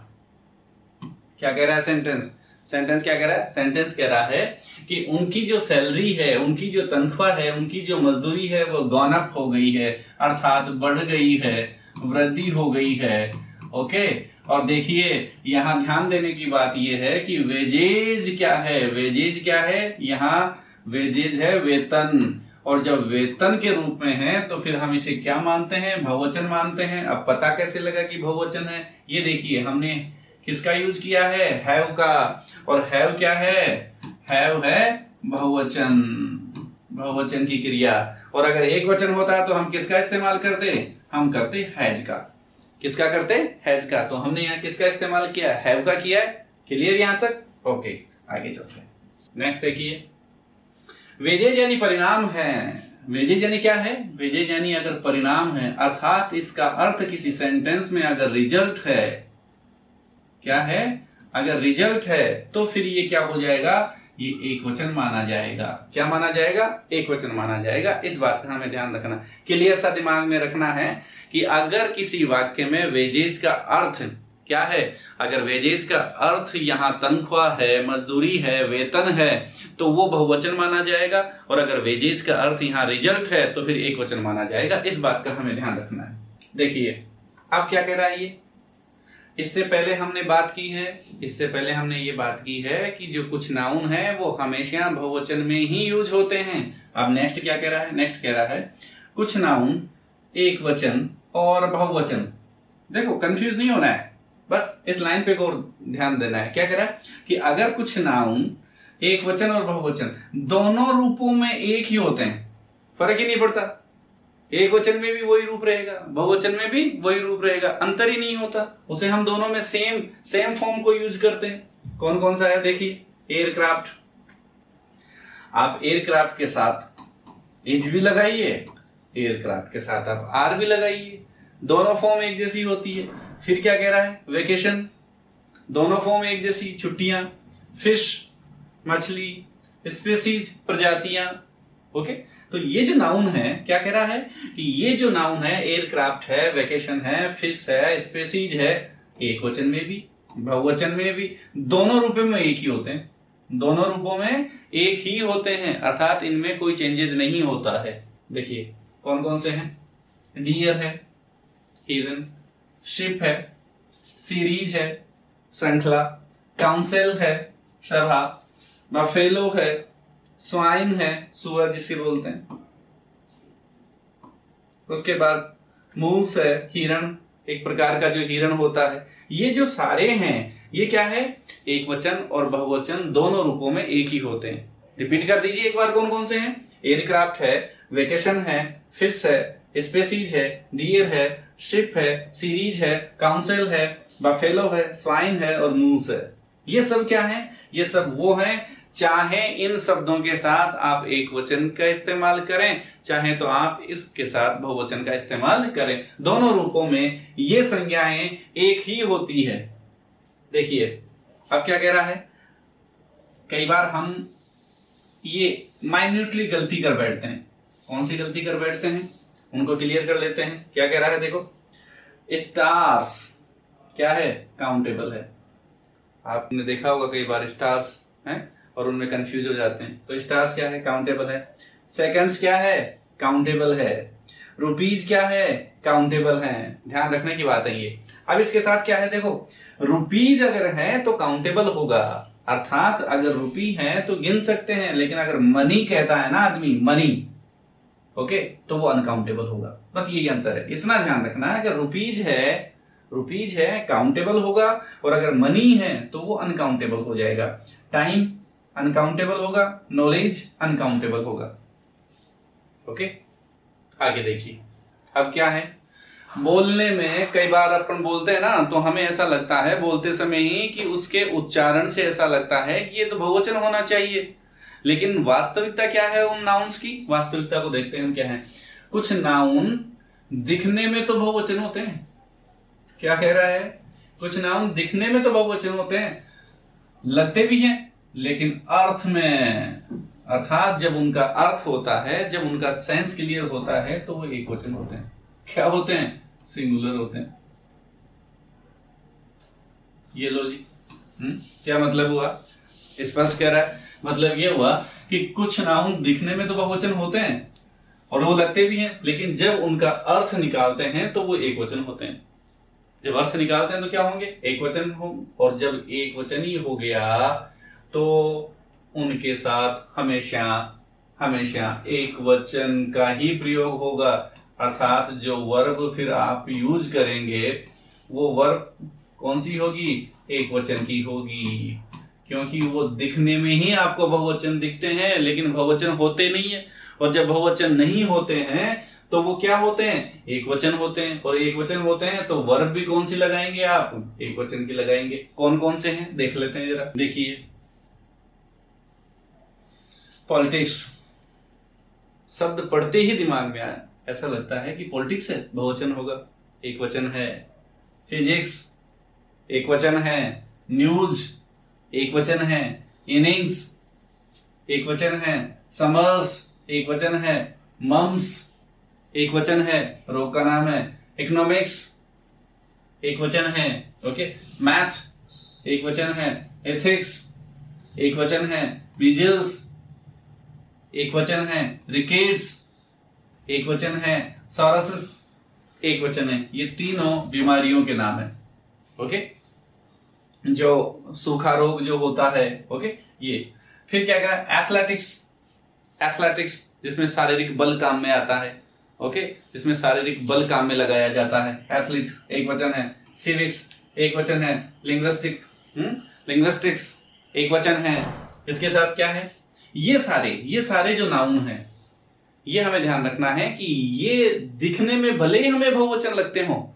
क्या कह रहा है सेंटेंस, सेंटेंस क्या कह रहा है, सेंटेंस कह रहा है कि उनकी जो सैलरी है, उनकी जो तनख्वाह है, उनकी जो मजदूरी है वो गॉन अप हो गई है, अर्थात बढ़ गई है, वृद्धि हो गई है। ओके, और देखिए यहां ध्यान देने की बात यह है कि वेजेज क्या है, वेजेज क्या है, यहाँ वेजेज है वेतन, और जब वेतन के रूप में है तो फिर हम इसे क्या मानते हैं, बहुवचन मानते हैं। अब पता कैसे लगा कि बहुवचन है, ये देखिए हमने किसका यूज किया है, हैव का, और हैव क्या है, हैव है बहुवचन, बहुवचन की क्रिया। और अगर एक वचन होता तो हम किसका इस्तेमाल करते, हम करते हैज का। किसका करते, हैज का। तो हमने यहाँ किसका इस्तेमाल किया, हैव का किया है। क्लियर यहाँ तक। ओके, आगे चलते हैं। नेक्स्ट देखिए, वेजेज यानी परिणाम है। वेजेज यानी क्या है, वेजेज यानी अगर परिणाम है, अर्थात इसका अर्थ किसी सेंटेंस में अगर रिजल्ट है, क्या है, अगर रिजल्ट है, तो फिर ये क्या हो जाएगा, ये एक वचन माना जाएगा। क्या माना जाएगा, एक वचन माना जाएगा। इस बात का हमें ध्यान रखना, क्लियर सा दिमाग में रखना है कि अगर किसी वाक्य में वेजेज का अर्थ क्या है, अगर वेजेज का अर्थ यहाँ तनख्वाह है, मजदूरी है, वेतन है, तो वो बहुवचन माना जाएगा। और अगर वेजेज का अर्थ यहाँ रिजल्ट है तो फिर एक वचन माना जाएगा। इस बात का हमें ध्यान रखना है। देखिए अब क्या कह रहा है ये, इससे पहले हमने बात की है, इससे पहले हमने ये बात की है कि जो कुछ नाउन है वो हमेशा बहुवचन में ही यूज होते हैं। अब नेक्स्ट क्या कह रहा है, नेक्स्ट कह रहा है कुछ नाउन एक वचन और बहुवचन। देखो कंफ्यूज नहीं होना है, बस इस लाइन पे गौर ध्यान देना है। क्या कह रहा है कि अगर कुछ नाउन एक वचन और बहुवचन दोनों रूपों में एक ही होते हैं, फर्क ही नहीं पड़ता, एक वचन में भी वही रूप रहेगा, बहुवचन में भी वही रूप रहेगा, अंतर ही नहीं होता, उसे हम दोनों में सेम फॉर्म को यूज करते हैं। कौन कौन सा है देखिए, एयरक्राफ्ट, आप एयरक्राफ्ट के साथ एज भी लगाइए, एयरक्राफ्ट के साथ आप आर भी लगाइए, दोनों फॉर्म एक जैसी होती है। फिर क्या कह रहा है, वेकेशन, दोनों फॉर्म एक जैसी, छुट्टियां, फिश मछली, स्पीसीज प्रजातियां। ओके, तो ये जो नाउन है क्या कह रहा है कि ये जो नाउन है एयरक्राफ्ट है, वेकेशन है, फिश है, स्पीसीज है, एक वचन में भी बहुवचन में भी दोनों रूपों में एक ही होते हैं, दोनों रूपों में एक ही होते हैं, अर्थात इनमें कोई चेंजेस नहीं होता है। देखिए कौन कौन से हैं, डियर है, हिरन, शिप है, सीरीज है, श्रृंखला, काउंसिल है, सभा, बफेलो है, स्वाइन है, सुअर जिसे बोलते हैं, उसके बाद मूस है, हिरण, एक प्रकार का जो हिरण होता है। ये जो सारे हैं ये क्या है, एक वचन और बहुवचन दोनों रूपों में एक ही होते हैं। रिपीट कर दीजिए एक बार, कौन कौन से हैं, एयरक्राफ्ट है, वेकेशन है, फिश है, स्पेसीज है, डियर है, शिप है, सीरीज है, काउंसिल है, बफेलो है, स्वाइन है और मूस है। ये सब क्या है, ये सब वो हैं, चाहे इन शब्दों के साथ आप एक वचन का इस्तेमाल करें, चाहे तो आप इसके साथ बहुवचन का इस्तेमाल करें, दोनों रूपों में ये संज्ञाएं एक ही होती है। देखिए अब क्या कह रहा है, कई बार हम ये माइन्यूटली गलती कर बैठते हैं। कौन सी गलती कर बैठते हैं उनको क्लियर कर लेते हैं। क्या कह रहा है देखो, स्टार्स क्या है, काउंटेबल है। आपने देखा होगा कई बार स्टार्स हैं और उनमें कंफ्यूज हो जाते हैं। तो स्टार्स क्या है, काउंटेबल है। सेकंड्स क्या है, काउंटेबल है। रुपीज क्या है, काउंटेबल है। ध्यान रखने की बात है ये। अब इसके साथ क्या है देखो, रुपीज अगर है तो काउंटेबल होगा, अर्थात अगर रुपी है तो गिन सकते हैं, लेकिन अगर मनी कहता है ना आदमी, मनी, ओके, तो वो अनकाउंटेबल होगा। बस यही अंतर है, इतना ध्यान रखना है। अगर रुपीज है काउंटेबल होगा, और अगर मनी है तो वो अनकाउंटेबल हो जाएगा। टाइम अनकाउंटेबल होगा, नॉलेज अनकाउंटेबल होगा। ओके, आगे देखिए। अब क्या है, बोलने में कई बार अपन बोलते हैं ना, तो हमें ऐसा लगता है बोलते समय ही कि उसके उच्चारण से ऐसा लगता है कि ये तो बहुवचन होना चाहिए, लेकिन वास्तविकता क्या है उन नाउन्स की। वास्तविकता को देखते हैं क्या है। कुछ नाउन दिखने में तो बहुवचन होते हैं। क्या कह रहा है, कुछ नाउन दिखने में तो बहुवचन होते हैं, लगते भी हैं, लेकिन अर्थ में, अर्थात जब उनका अर्थ होता है, जब उनका सेंस क्लियर होता है, तो वो एक वचन होते हैं। क्या होते हैं, सिंगुलर होते हैं। ये लो जी। क्या मतलब हुआ, स्पष्ट कह रहा है। मतलब ये हुआ कि कुछ नाउन दिखने में तो बहुवचन होते हैं और वो लगते भी हैं, लेकिन जब उनका अर्थ निकालते हैं तो वो एक वचन होते हैं। जब अर्थ निकालते हैं तो क्या होंगे, एक वचन हो, और जब एक वचन ही हो गया तो उनके साथ हमेशा हमेशा एक वचन का ही प्रयोग होगा। अर्थात जो वर्ब फिर आप यूज करेंगे वो वर्ब कौन सी होगी, एक वचन की होगी, क्योंकि वो दिखने में ही आपको बहुवचन दिखते हैं, लेकिन बहुवचन होते नहीं है। और जब बहुवचन नहीं होते हैं तो वो क्या होते हैं, एक वचन होते हैं। और एक वचन होते हैं तो वर्ब भी कौन सी लगाएंगे आप, एक वचन की लगाएंगे। कौन कौन से हैं देख लेते हैं जरा। देखिए, पॉलिटिक्स शब्द पढ़ते ही दिमाग में आया, ऐसा लगता है कि पॉलिटिक्स है, बहुवचन होगा, एक वचन है। फिजिक्स एक वचन है। न्यूज एक वचन है। इनिंग्स एक वचन है। समर्स एक वचन है। मम्स एक वचन है, रोग का नाम है। इकोनॉमिक्स एक वचन है, ओके। मैथ एक वचन है। एथिक्स एक वचन है। विजिल्स एक वचन है। रिकेट्स एक वचन है। सोरासिस एक वचन है। ये तीनों बीमारियों के नाम है, ओके। जो सूखा रोग जो होता है, ओके, ये। फिर क्या कह रहा है, एथलेटिक्स जिसमें शारीरिक बल काम में आता है, ओके, जिसमें शारीरिक बल काम में लगाया जाता है, एथलीट एक वचन है। सिविक्स एक वचन है। लिंग्विस्टिक्स एक वचन है। इसके साथ क्या है, ये सारे जो नाउन हैं, ये हमें ध्यान रखना है कि ये दिखने में भले ही हमें बहुवचन लगते हो,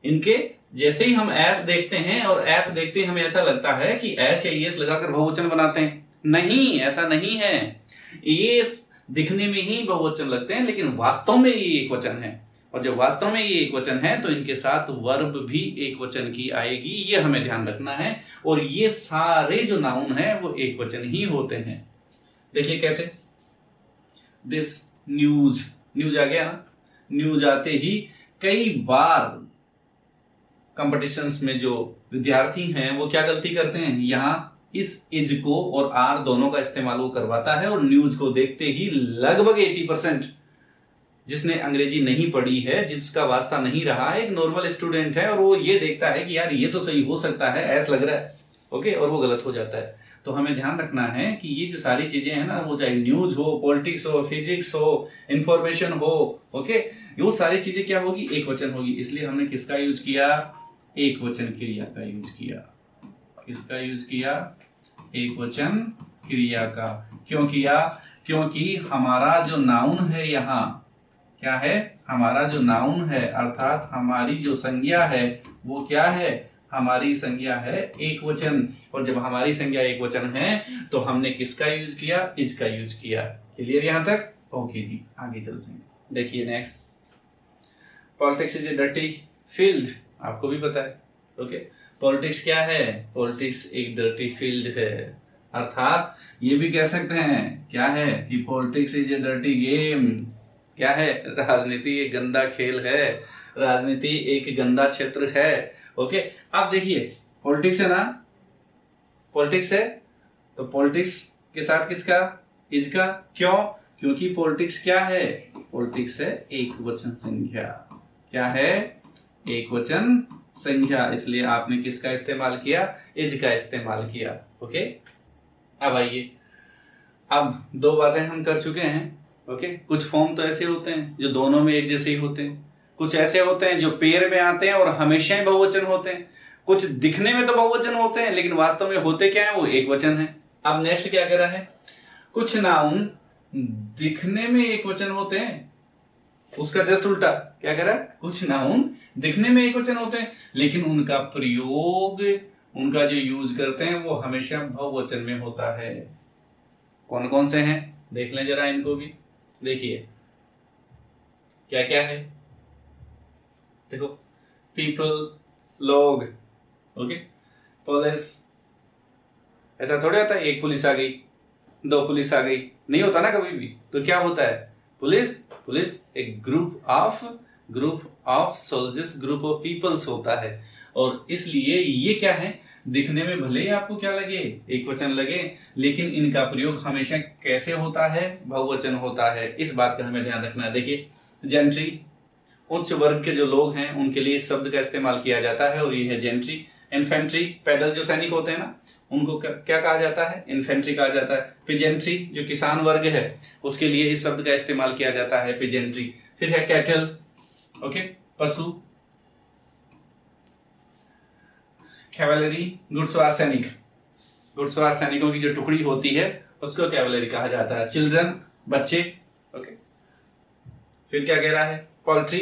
इनके जैसे ही हम एस देखते हैं और एस देखते ही हमें ऐसा लगता है कि एस या एस लगाकर बहुवचन बनाते हैं। नहीं, ऐसा नहीं है। ये दिखने में ही बहुवचन लगते हैं, लेकिन वास्तव में ये एक वचन है। और जब वास्तव में ये एक वचन है तो इनके साथ वर्ब भी एक वचन की आएगी, ये हमें ध्यान रखना है। और ये सारे जो नाउन है वो एक वचन ही होते हैं। देखिए कैसे, दिस न्यूज आ गया ना। न्यूज आते ही कई बार कंपटीशंस में जो विद्यार्थी हैं वो क्या गलती करते हैं, यहाँ इस इज को और आर दोनों का इस्तेमाल वो करवाता है, और न्यूज को देखते ही लगभग 80% जिसने अंग्रेजी नहीं पढ़ी है, जिसका वास्ता नहीं रहा है, एक नॉर्मल स्टूडेंट है, और वो ये देखता है कि यार ये तो सही हो सकता है, ऐसा लग रहा है, ओके, और वो गलत हो जाता है। तो हमें ध्यान रखना है कि ये जो सारी चीजें हैं ना, वो चाहे न्यूज हो, पॉलिटिक्स हो, फिजिक्स हो, इंफॉर्मेशन हो, ओके, वो सारी चीजें क्या होगी, एक वचन होगी। इसलिए हमने किसका यूज किया, एक वचन क्रिया का यूज किया। किसका यूज किया, एक वचन क्रिया का। क्यों किया, क्योंकि हमारा जो नाउन है यहाँ क्या है, हमारा जो नाउन है अर्थात हमारी जो संज्ञा है वो क्या है, हमारी संज्ञा है एक वचन। और जब हमारी संज्ञा एक वचन है तो हमने किसका यूज किया, इज का यूज किया। क्लियर यहां तक, ओके जी, आगे चलते हैं। देखिए next, politics is a dirty field, आपको भी पता है, ओके। पॉलिटिक्स क्या है, पॉलिटिक्स एक डर्टी फील्ड है, अर्थात ये भी कह सकते हैं क्या है कि politics is a dirty game. क्या है? राजनीति एक गंदा खेल है, राजनीति एक गंदा क्षेत्र है। ओके, अब देखिए पॉलिटिक्स है ना, पॉलिटिक्स है तो पॉलिटिक्स के साथ किसका? इज का। क्यों? क्योंकि पॉलिटिक्स क्या है? पॉलिटिक्स है एक वचन संख्या। क्या है? एक वचन संख्या, इसलिए आपने किसका इस्तेमाल किया? इज का इस्तेमाल किया। ओके, अब आइए, अब दो बातें हम कर चुके हैं। ओके, कुछ फॉर्म तो ऐसे होते हैं जो दोनों में एक जैसे ही होते हैं, कुछ ऐसे होते हैं जो पेयर में आते हैं और हमेशा ही बहुवचन होते हैं, कुछ दिखने में तो बहुवचन होते हैं लेकिन वास्तव में होते क्या है? वो एक वचन है। अब नेक्स्ट क्या कह रहा है? कुछ नाउन दिखने में एक वचन होते हैं, उसका जस्ट उल्टा। क्या कह रहा है? कुछ नाउन दिखने में एक वचन होते हैं लेकिन उनका प्रयोग, उनका जो यूज करते हैं वो हमेशा बहुवचन में होता है। कौन कौन से हैं? देख लें जरा इनको भी। देखिए क्या क्या है, देखो, पीपल, लोग। ओके, पुलिस, ऐसा थोड़ा होता है एक पुलिस आ गई, दो पुलिस आ गई, नहीं होता ना कभी भी। तो क्या होता है? पुलिस, पुलिस एक group of soldiers, group of peoples होता है। और इसलिए ये क्या है? दिखने में भले ही आपको क्या लगे? एक वचन लगे, लेकिन इनका प्रयोग हमेशा कैसे होता है? बहुवचन होता है। इस बात का हमें ध्यान रखना है। देखिए, जेंट्री, उच्च वर्ग के जो लोग हैं उनके लिए इस शब्द का इस्तेमाल किया जाता है और ये है जेंट्री। इन्फेंट्री, पैदल जो सैनिक होते हैं ना, उनको क्या कहा जाता है? इन्फेंट्री कहा जाता है। पिजेंट्री जो किसान वर्ग है उसके लिए इस शब्द का इस्तेमाल किया जाता है, पिजेंट्री। फिर है कैटल, ओके, पशु। कैवलरी, घुड़सवार सैनिक, घुड़सवार सैनिकों की जो टुकड़ी होती है उसको कैवलरी कहा जाता है। चिल्ड्रन, बच्चे। ओके, फिर क्या कह रहा है? Poultry,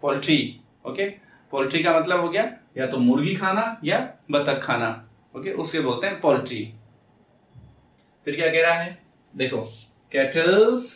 poultry. ओके, पोल्ट्री का मतलब हो गया या तो मुर्गी खाना या बतख खाना। ओके, उसके बोलते हैं पोल्ट्री। फिर क्या कह रहा है? देखो, कैटल्स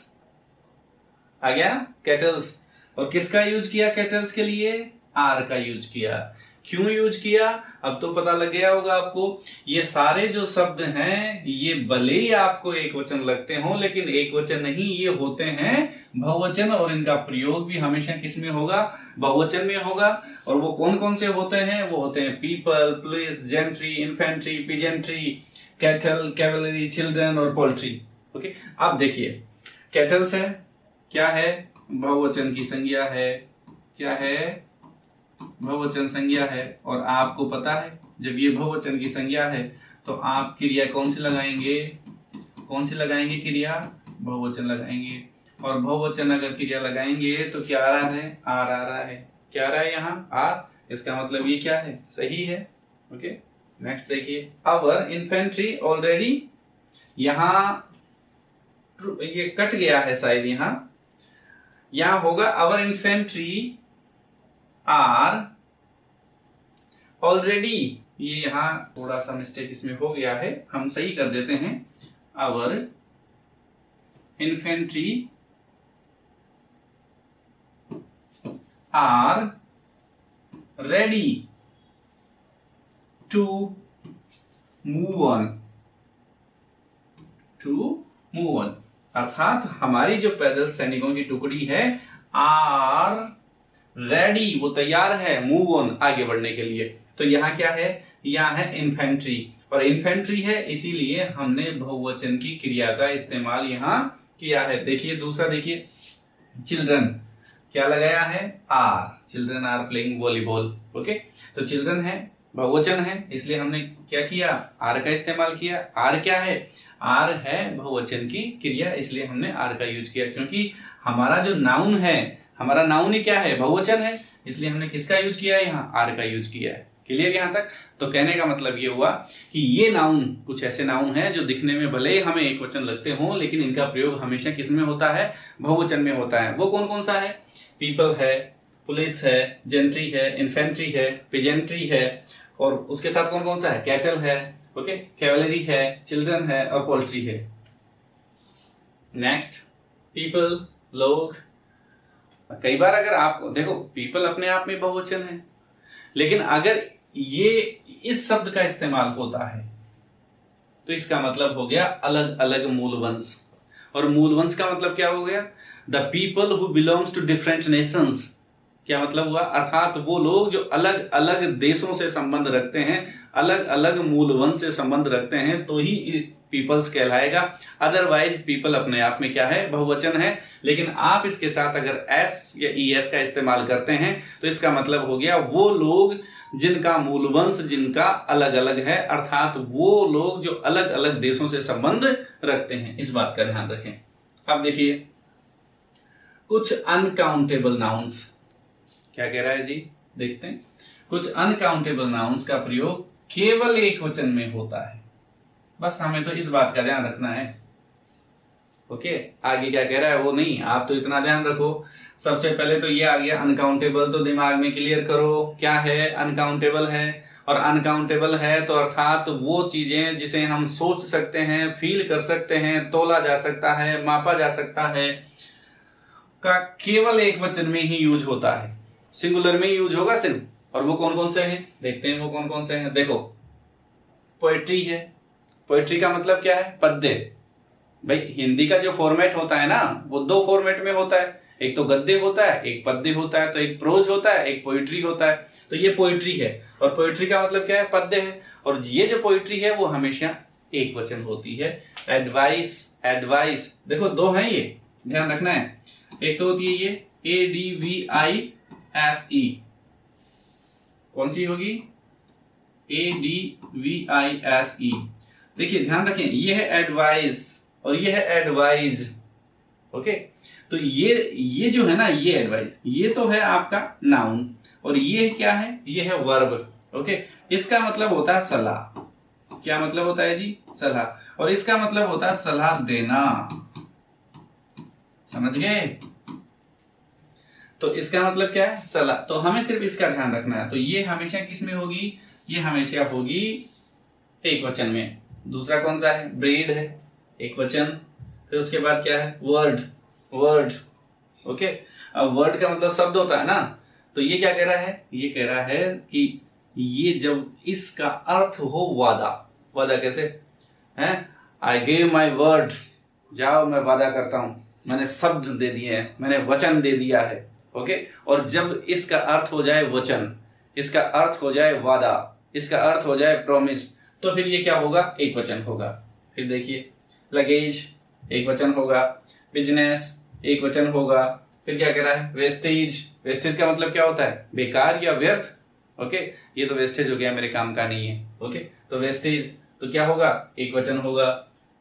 आ गया, कैटल्स। और किसका यूज किया कैटल्स के लिए? आर का यूज किया। क्यों यूज किया? अब तो पता लग गया होगा आपको। ये सारे जो शब्द हैं ये भले ही आपको एक वचन लगते हो लेकिन एक वचन नहीं, ये होते हैं बहुवचन और इनका प्रयोग भी हमेशा किस में होगा? बहुवचन में होगा। और वो कौन कौन से होते हैं? वो होते हैं people, police, gentry, infantry, peasantry, cattle, cavalry, children और पोल्ट्री। ओके, अब देखिए, कैटल्स है, क्या है? बहुवचन की संज्ञा है। क्या है? बहुवचन संज्ञा है। और आपको पता है जब ये बहुवचन की संज्ञा है तो आप क्रिया कौन सी लगाएंगे? कौन सी लगाएंगे क्रिया? बहुवचन लगाएंगे। और बहुवचन अगर क्रिया लगाएंगे तो क्या आ रहा है? आर आ रहा है। क्या आ रहा है यहाँ? आर। इसका मतलब ये क्या है? सही है। ओके, नेक्स्ट देखिए, अवर इन्फेंट्री ऑलरेडी, यहाँ ये कट गया है शायद, यहाँ होगा अवर इन्फेंट्री आर ऑलरेडी। ये यहां थोड़ा सा मिस्टेक इसमें हो गया है, हम सही कर देते हैं। Our infantry are ready to move on, अर्थात हमारी जो पैदल सैनिकों की टुकड़ी है आर रेडी, वो तैयार है, मूव ऑन, आगे बढ़ने के लिए। तो यहाँ क्या है? यहाँ है इन्फेंट्री, और इन्फेंट्री है इसीलिए हमने बहुवचन की क्रिया का इस्तेमाल यहाँ किया है। देखिए दूसरा, देखिए चिल्ड्रन, क्या लगाया है? Are. Children are playing volleyball. Okay, तो चिल्ड्रन है, बहुवचन है, इसलिए हमने क्या किया? आर का इस्तेमाल किया। आर क्या है? आर है बहुवचन की क्रिया, इसलिए हमने आर का यूज किया। क्योंकि हमारा जो नाउन है, हमारा नाउन ही क्या है? बहुवचन है, इसलिए हमने किसका यूज किया है? यहाँ आर का यूज किया है। क्लियर यहाँ तक? तो कहने का मतलब ये हुआ कि ये नाउन कुछ ऐसे नाउन हैं जो दिखने में भले ही हमें एक वचन लगते हों लेकिन इनका प्रयोग हमेशा किस में होता है? बहुवचन में होता है। वो कौन कौन सा है? पीपल है, पुलिस है, जेंट्री है, इन्फेंट्री है, पिजेंट्री है, और उसके साथ कौन कौन सा है? कैटल है, ओके, कैवलरी है, चिल्ड्रन है और पोल्ट्री है। नेक्स्ट, पीपल, लोग। कई बार अगर आप देखो, पीपल अपने आप में बहुवचन है, लेकिन अगर ये इस शब्द का इस्तेमाल होता है, तो इसका मतलब हो गया अलग अलग मूलवंश। और मूलवंश का मतलब क्या हो गया? The people who belongs to different nations. क्या मतलब हुआ? अर्थात वो लोग जो अलग अलग देशों से संबंध रखते हैं, अलग अलग मूलवंश से संबंध रखते हैं, तो ही पीपल्स कहलाएगा। अदरवाइज पीपल अपने आप में क्या है? बहुवचन है। लेकिन आप इसके साथ अगर एस या ईएस का इस्तेमाल करते हैं तो इसका मतलब हो गया वो लोग जिनका मूलवंश जिनका अलग अलग है, अर्थात वो लोग जो अलग अलग देशों से संबंध रखते हैं। इस बात का ध्यान रखें। अब देखिए कुछ अनकाउंटेबल नाउन्स क्या कह रहा है जी, देखते हैं। कुछ अनकाउंटेबल नाउन्स का प्रयोग केवल एक वचन में होता है। बस हमें तो इस बात का ध्यान रखना है। ओके, आगे क्या कह रहा है वो नहीं, आप तो इतना ध्यान रखो। सबसे पहले तो ये आ गया अनकाउंटेबल, तो दिमाग में क्लियर करो क्या है अनकाउंटेबल है। और अनकाउंटेबल है तो अर्थात वो चीजें जिसे हम सोच सकते हैं, फील कर सकते हैं, तोला जा सकता है, मापा जा सकता है, का केवल एक वचन में ही यूज होता है, सिंगुलर में यूज होगा सिर्फ। और वो कौन कौन से हैं देखते हैं। वो कौन कौन से हैं देखो, पोएट्री है। पोएट्री का मतलब क्या है? पद्य। भाई हिंदी का जो फॉर्मेट होता है ना वो दो फॉर्मेट में होता है, एक तो गद्य होता है, एक पद्य होता है। तो एक प्रोज होता है, एक पोइट्री होता है। तो ये पोइट्री है। और पोइट्री का मतलब क्या है? पद्य है। और ये जो पोइट्री है वो हमेशा एक वचन होती है। एडवाइस, एडवाइस देखो दो है, ये ध्यान रखना है। एक तो होती है ये ADVISE, कौन सी होगी? ADVISE। देखिए ध्यान रखें, ये है एडवाइस और ये है एडवाइज। ओके, तो ये जो है ना, ये एडवाइस, ये तो है आपका नाउन। और ये क्या है? ये है वर्ब। ओके, इसका मतलब होता है सलाह। क्या मतलब होता है जी? सलाह। और इसका मतलब होता है सलाह देना। समझ गए? तो इसका मतलब क्या है? सलाह। तो हमें सिर्फ इसका ध्यान रखना है। तो ये हमेशा किस में होगी? ये हमेशा होगी एक वचन में। दूसरा कौन सा है? ब्रीड है, एक वचन। फिर उसके बाद क्या है? Word, word. ओके, अब वर्ड का मतलब शब्द होता है ना। तो ये क्या कह रहा है? ये कह रहा है कि ये जब इसका अर्थ हो वादा। वादा कैसे है? आई गिव माई वर्ड, जाओ मैं वादा करता हूं, मैंने शब्द दे दिए हैं, मैंने वचन दे दिया है। ओके, और जब इसका अर्थ हो जाए वचन, इसका अर्थ हो जाए वादा, इसका अर्थ हो जाए प्रॉमिस, तो फिर ये क्या होगा? एक वचन होगा। फिर देखिए लगेज एक वचन होगा, बिजनेस एक वचन होगा। फिर क्या कह रहा है? वेस्टेज। वेस्टेज का मतलब क्या होता है? बेकार या व्यर्थ। ओके, ये तो वेस्टेज हो गया, मेरे काम का नहीं है। ओके, तो वेस्टेज तो क्या होगा? एक वचन होगा।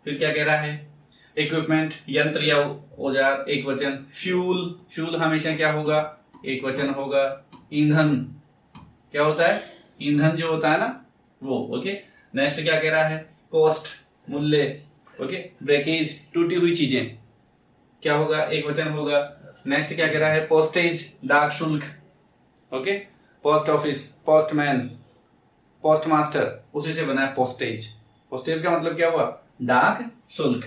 फिर क्या कह रहा है? इक्विपमेंट, यंत्र या औजार, एक वचन। फ्यूल, फ्यूल हमेशा क्या होगा? एक वचन होगा। ईंधन क्या होता है? ईंधन जो होता है ना वो। ओके, नेक्स्ट क्या कह रहा है? कॉस्ट, मूल्य। ओके, ब्रेकेज, टूटी हुई चीजें, क्या होगा? एक वचन होगा। नेक्स्ट क्या कह रहा है? पोस्टेज, डाक शुल्क। Okay, post office, postman, postmaster, उसी से बना है पोस्टेज। पोस्टेज का मतलब क्या हुआ? डाक शुल्क।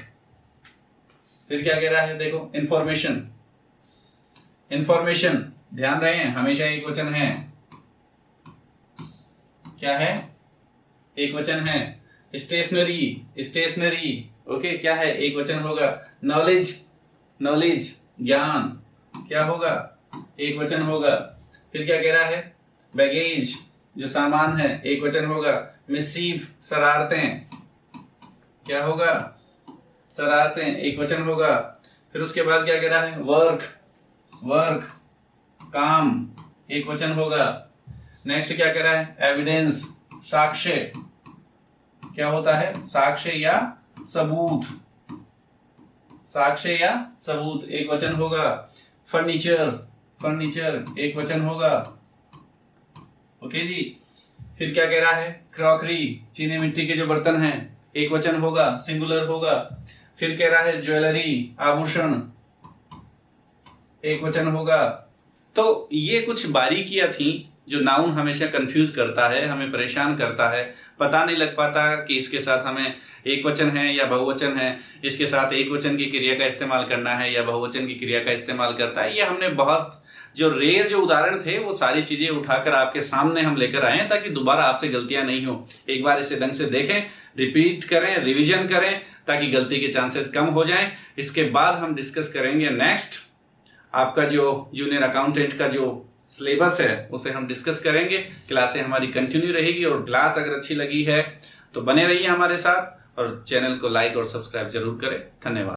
फिर क्या कह रहा है? देखो इंफॉर्मेशन, इंफॉर्मेशन ध्यान रहे हैं हमेशा एक वचन है। क्या है? एक वचन है। Stationery, stationery. ओके, क्या है? एक वचन होगा। नॉलेज, नॉलेज ज्ञान, क्या होगा? एक वचन होगा। फिर क्या कह रहा है? बैगेज जो सामान है, एक वचन होगा। मिसीव शरारतें, क्या होगा? शरारतें, एक वचन होगा। फिर उसके बाद क्या कह रहा है? वर्क, वर्क काम, एक वचन होगा। नेक्स्ट क्या कह रहा है? एविडेंस, साक्ष्य, क्या होता है? साक्ष्य या सबूत, साक्ष्य या सबूत, एक वचन होगा। फर्नीचर, फर्नीचर एक वचन होगा। ओके जी। फिर क्या कह रहा है? क्रॉकरी, चीनी मिट्टी के जो बर्तन हैं, एक वचन होगा, सिंगुलर होगा। फिर कह रहा है ज्वेलरी, आभूषण, एक वचन होगा। तो ये कुछ बारीकियां थी जो नाउन हमेशा कंफ्यूज करता है, हमें परेशान करता है, पता नहीं लग पाता कि इसके साथ हमें एक वचन है या बहुवचन है, इसके साथ एक वचन की क्रिया का इस्तेमाल करना है या बहुवचन की क्रिया का इस्तेमाल करता है। ये हमने बहुत जो रेयर जो उदाहरण थे वो सारी चीजें उठाकर आपके सामने हम लेकर आए ताकि दोबारा आपसे गलतियां नहीं हो। एक बार इसे ढंग से देखें, रिपीट करें, रिवीजन करें ताकि गलती के चांसेस कम हो जाएं। इसके बाद हम डिस्कस करेंगे नेक्स्ट आपका जो जूनियर अकाउंटेंट का जो सिलेबस है उसे हम डिस्कस करेंगे। क्लासें हमारी कंटिन्यू रहेगी और क्लास अगर अच्छी लगी है तो बने रहिए हमारे साथ और चैनल को लाइक और सब्सक्राइब जरूर करें। धन्यवाद।